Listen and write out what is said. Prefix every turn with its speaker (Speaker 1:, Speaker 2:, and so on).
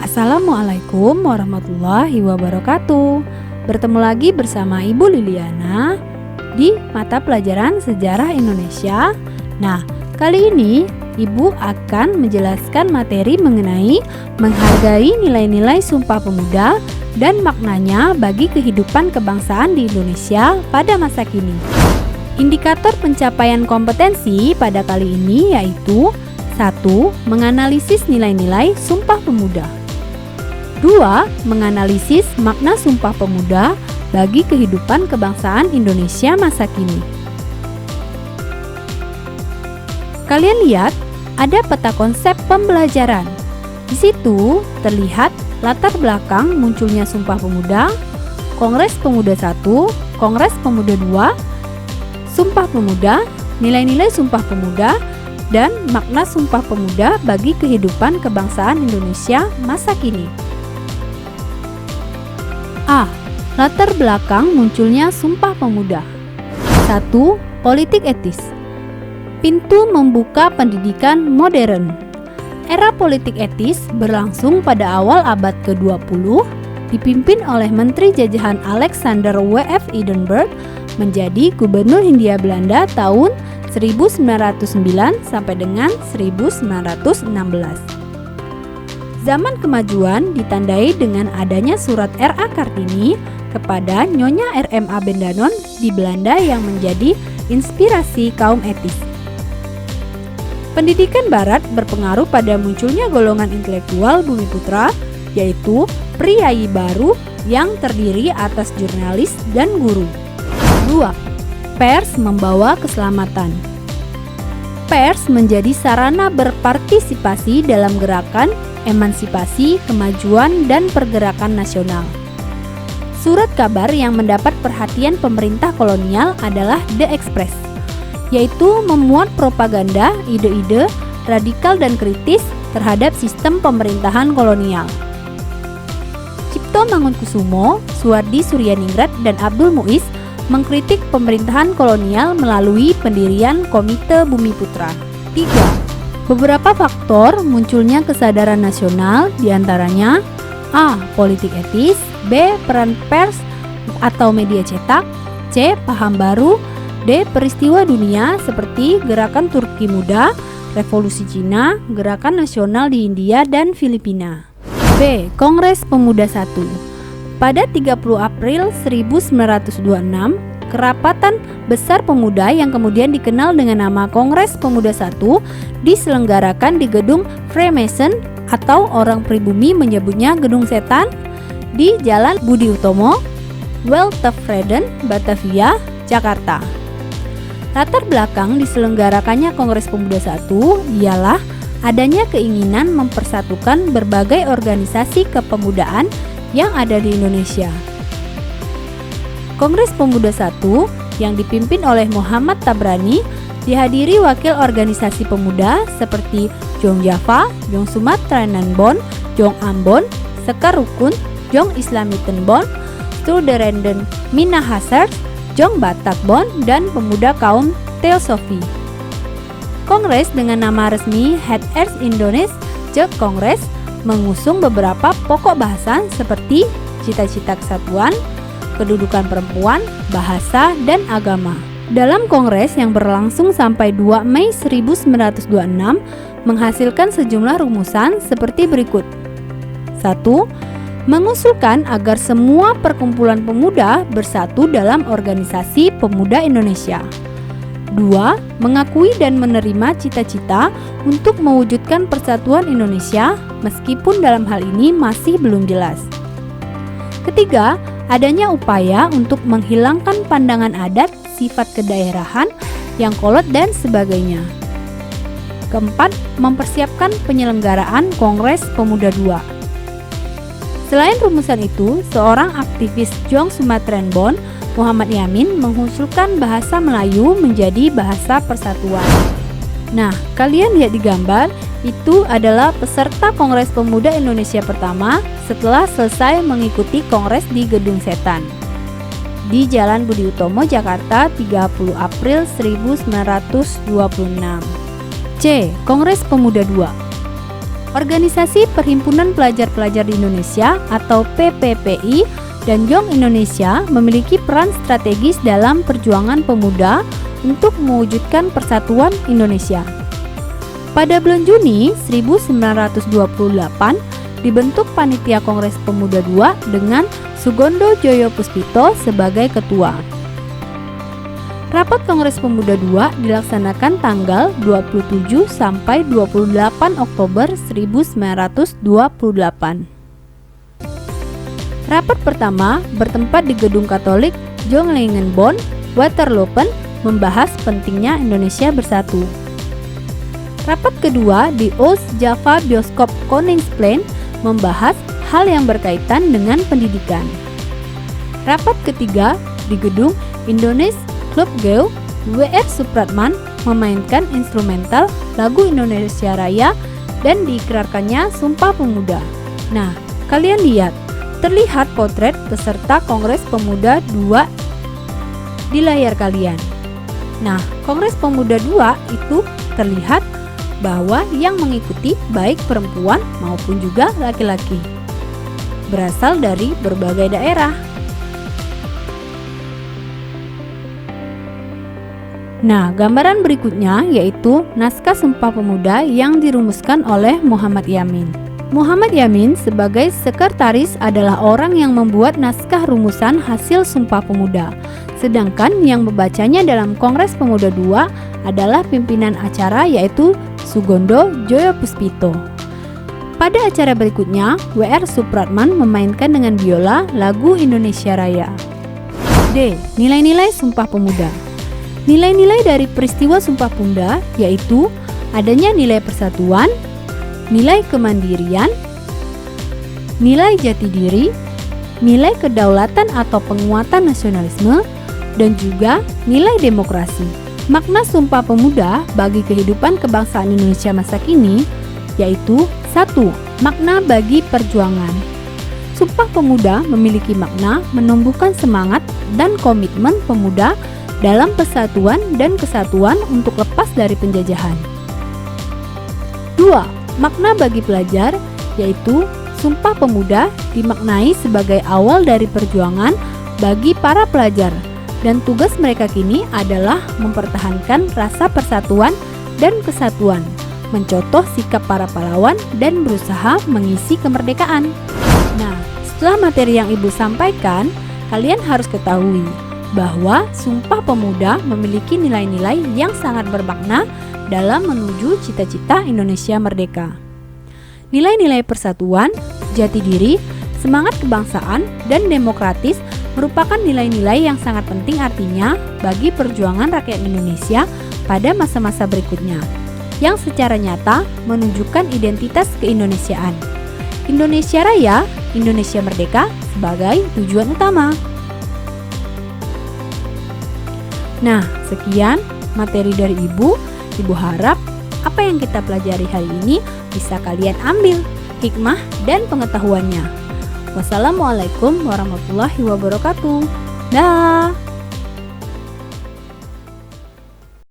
Speaker 1: Assalamualaikum warahmatullahi wabarakatuh. Bertemu lagi bersama Ibu Liliana di mata pelajaran Sejarah Indonesia. Nah, kali ini Ibu akan menjelaskan materi mengenai menghargai nilai-nilai Sumpah Pemuda dan maknanya bagi kehidupan kebangsaan di Indonesia pada masa kini. Indikator pencapaian kompetensi pada kali ini yaitu 1. Menganalisis nilai-nilai Sumpah Pemuda. 2. Menganalisis makna Sumpah Pemuda bagi kehidupan kebangsaan Indonesia masa kini. Kalian lihat, ada peta konsep pembelajaran. Di situ terlihat latar belakang munculnya Sumpah Pemuda, Kongres Pemuda I, Kongres Pemuda II, Sumpah Pemuda, nilai-nilai Sumpah Pemuda, dan makna Sumpah Pemuda bagi kehidupan kebangsaan Indonesia masa kini. A. Latar belakang munculnya Sumpah Pemuda. 1. Politik etis. Pintu membuka pendidikan modern. Era politik etis berlangsung pada awal abad ke-20, dipimpin oleh Menteri Jajahan Alexander W.F. Edinburgh menjadi Gubernur Hindia Belanda tahun 1909 sampai dengan 1916. Zaman kemajuan ditandai dengan adanya surat R.A. Kartini kepada Nyonya R.M.A. Bendanon di Belanda yang menjadi inspirasi kaum etis. Pendidikan Barat berpengaruh pada munculnya golongan intelektual Bumiputra, yaitu priyayi baru yang terdiri atas jurnalis dan guru. 2. Pers membawa keselamatan. Pers menjadi sarana berpartisipasi dalam gerakan emansipasi, kemajuan, dan pergerakan nasional. Surat kabar yang mendapat perhatian pemerintah kolonial adalah The Express, yaitu memuat propaganda, ide-ide radikal dan kritis terhadap sistem pemerintahan kolonial. Cipto Mangunkusumo, Suwardi Suryaningrat, dan Abdul Muiz mengkritik pemerintahan kolonial melalui pendirian Komite Bumiputra. 3. Beberapa faktor munculnya kesadaran nasional diantaranya A. Politik etis, B. Peran pers atau media cetak, C. Paham baru, D. Peristiwa dunia seperti Gerakan Turki Muda, Revolusi Cina, Gerakan Nasional di India dan Filipina. B. Kongres Pemuda I. Pada 30 April 1926, Kerapatan Besar Pemuda yang kemudian dikenal dengan nama Kongres Pemuda I diselenggarakan di Gedung Freemason atau orang pribumi menyebutnya Gedung Setan di Jalan Budi Utomo, Weltevreden, Batavia, Jakarta. Latar belakang diselenggarakannya Kongres Pemuda I ialah adanya keinginan mempersatukan berbagai organisasi kepemudaan yang ada di Indonesia. Kongres Pemuda I yang dipimpin oleh Muhammad Tabrani dihadiri wakil organisasi pemuda seperti Jong Java, Jong Sumatrananbon, Jong Ambon, Sekar Rukun, Jong Islamitenbon, Studerenden Minahasar, Jong Batakbon, dan pemuda kaum Teosofi. Kongres dengan nama resmi Het Ers Indonesia Kongres mengusung beberapa pokok bahasan seperti cita-cita kesatuan, kedudukan perempuan, bahasa, dan agama. Dalam kongres yang berlangsung sampai 2 Mei 1926 menghasilkan sejumlah rumusan seperti berikut. 1. Mengusulkan agar semua perkumpulan pemuda bersatu dalam organisasi pemuda Indonesia. 2. Mengakui dan menerima cita-cita untuk mewujudkan persatuan Indonesia meskipun dalam hal ini masih belum jelas. Ketiga, adanya upaya untuk menghilangkan pandangan adat, sifat kedaerahan yang kolot dan sebagainya. Keempat, mempersiapkan penyelenggaraan Kongres Pemuda II. Selain rumusan itu, seorang aktivis Jong Sumatranbon, Muhammad Yamin, mengusulkan bahasa Melayu menjadi bahasa persatuan. Nah, kalian lihat di gambar, itu adalah peserta Kongres Pemuda Indonesia pertama setelah selesai mengikuti kongres di Gedung Setan di Jalan Budi Utomo, Jakarta, 30 April 1926. C. Kongres Pemuda II. Organisasi Perhimpunan Pelajar-Pelajar di Indonesia atau PPPI dan Young Indonesia memiliki peran strategis dalam perjuangan pemuda untuk mewujudkan persatuan Indonesia. Pada bulan Juni 1928 dibentuk Panitia Kongres Pemuda II dengan Sugondo Joyo Puspito sebagai ketua. Rapat Kongres Pemuda II dilaksanakan tanggal 27 sampai 28 Oktober 1928. Rapat pertama bertempat di Gedung Katolik Jongleingenbond, Waterloopen, membahas pentingnya Indonesia bersatu. Rapat kedua di Oost Java Bioskop Koningsplein membahas hal yang berkaitan dengan pendidikan. Rapat ketiga di Gedung Indonesia Club Geo, W.R. Supratman memainkan instrumental lagu Indonesia Raya dan diikrarkannya Sumpah Pemuda. Nah, kalian lihat, terlihat potret peserta Kongres Pemuda II di layar kalian. Nah, Kongres Pemuda II itu terlihat bahwa yang mengikuti baik perempuan maupun juga laki-laki, berasal dari berbagai daerah. Nah, gambaran berikutnya yaitu naskah Sumpah Pemuda yang dirumuskan oleh Muhammad Yamin. Muhammad Yamin sebagai sekretaris adalah orang yang membuat naskah rumusan hasil Sumpah Pemuda, sedangkan yang membacanya dalam Kongres Pemuda II adalah pimpinan acara yaitu Sugondo Joyo Puspito. Pada acara berikutnya, W.R. Supratman memainkan dengan biola lagu Indonesia Raya. D. Nilai-nilai Sumpah Pemuda. Nilai-nilai dari peristiwa Sumpah Pemuda yaitu adanya nilai persatuan, nilai kemandirian, nilai jati diri, nilai kedaulatan atau penguatan nasionalisme, dan juga nilai demokrasi. Makna Sumpah Pemuda bagi kehidupan kebangsaan Indonesia masa kini yaitu 1. Makna bagi perjuangan. Sumpah Pemuda memiliki makna menumbuhkan semangat dan komitmen pemuda dalam persatuan dan kesatuan untuk lepas dari penjajahan. 2. Makna bagi pelajar yaitu Sumpah Pemuda dimaknai sebagai awal dari perjuangan bagi para pelajar dan tugas mereka kini adalah mempertahankan rasa persatuan dan kesatuan, mencontoh sikap para pahlawan dan berusaha mengisi kemerdekaan. Nah, setelah materi yang Ibu sampaikan, kalian harus ketahui bahwa Sumpah Pemuda memiliki nilai-nilai yang sangat bermakna dalam menuju cita-cita Indonesia merdeka. Nilai-nilai persatuan, jati diri, semangat kebangsaan, dan demokratis merupakan nilai-nilai yang sangat penting artinya bagi perjuangan rakyat Indonesia pada masa-masa berikutnya, yang secara nyata menunjukkan identitas keindonesiaan. Indonesia Raya, Indonesia Merdeka sebagai tujuan utama. Nah, sekian materi dari Ibu. Ibu harap apa yang kita pelajari hari ini bisa kalian ambil hikmah dan pengetahuannya. Wassalamualaikum warahmatullahi wabarakatuh. Dah.